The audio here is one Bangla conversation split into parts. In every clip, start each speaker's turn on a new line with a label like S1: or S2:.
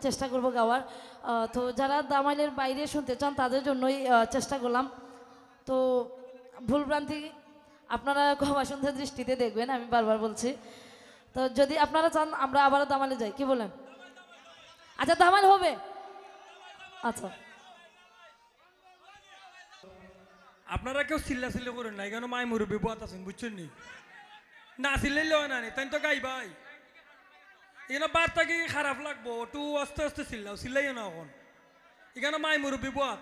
S1: চেষ্টা করব গাওয়ার। তো যারা দামাইলের বাইরে শুনতে চান তাদের জন্যই চেষ্টা করলাম। তো ভুলভ্রান্তি আপনারা ক্ষমা সুন্দর দৃষ্টিতে দেখবেন, আমি বারবার বলছি। তো যদি আপনারা চান আমরা আবারও দামালে যাই, কি বলেন? আচ্ছা দামাল হবে, আচ্ছা।
S2: আপনারা কেউ চিল্লা করেন না, এখানে মাই মুরব্বী বাত আছেন, বুঝছেন নি? না চিল্লাইলে হয় না নি, তাই তো গাই ভাই এখানে বার্তা কি খারাপ লাগবো, একটু আস্তে আস্তে চিল্লাইও না এখন, এখানে মাই মুরব্বী বাত।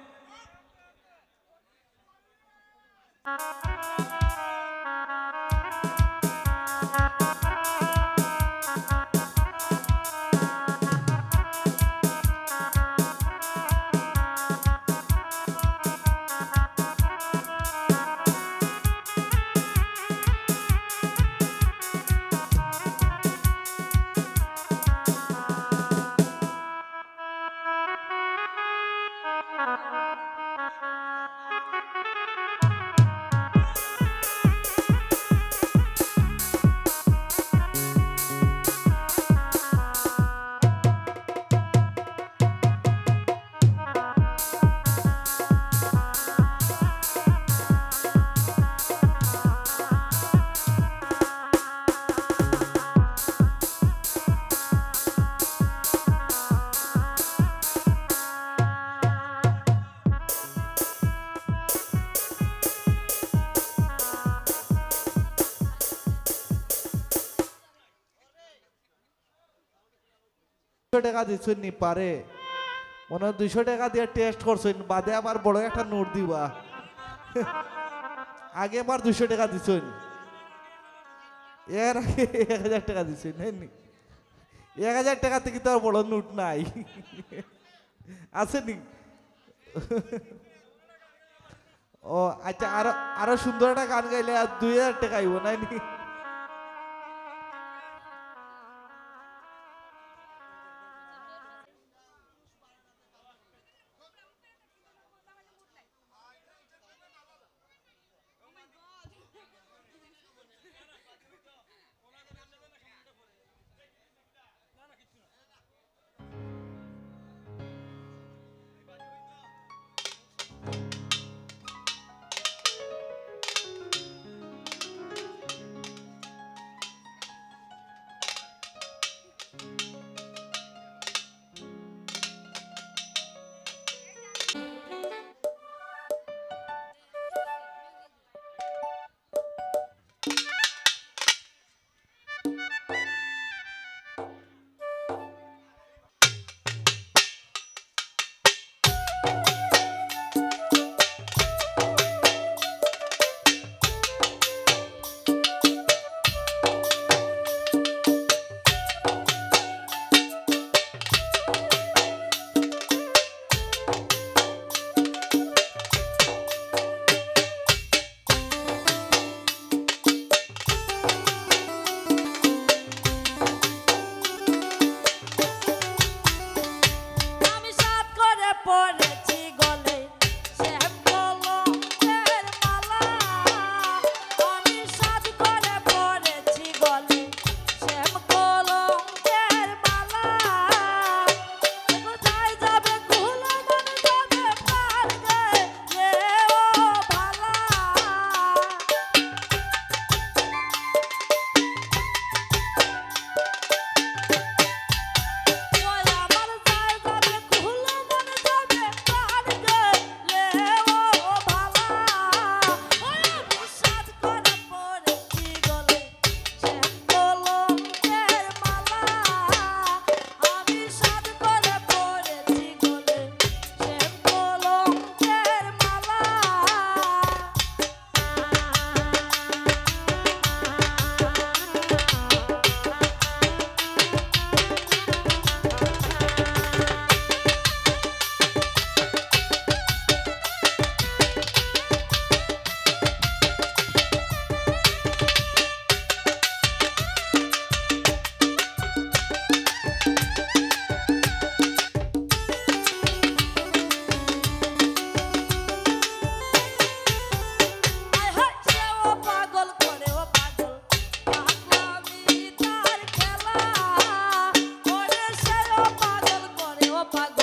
S3: টাকা দিচ্ছেন নি পারে মনে হয় 200 টাকা দিয়ে টেস্ট করছেন, বাদে আবার বড় একটা নোট দিবা। আগে আবার 200 টাকা দিচ্ছেন, এর আগে 1000 টাকা দিচ্ছেন। 1000 টাকা থেকে তো আর বড় নোট নাই, আছে নি? ও আচ্ছা, আরো আরো সুন্দর একটা গান গাইলে আর 2000 টাকা আইব নাই নি?
S1: পাগল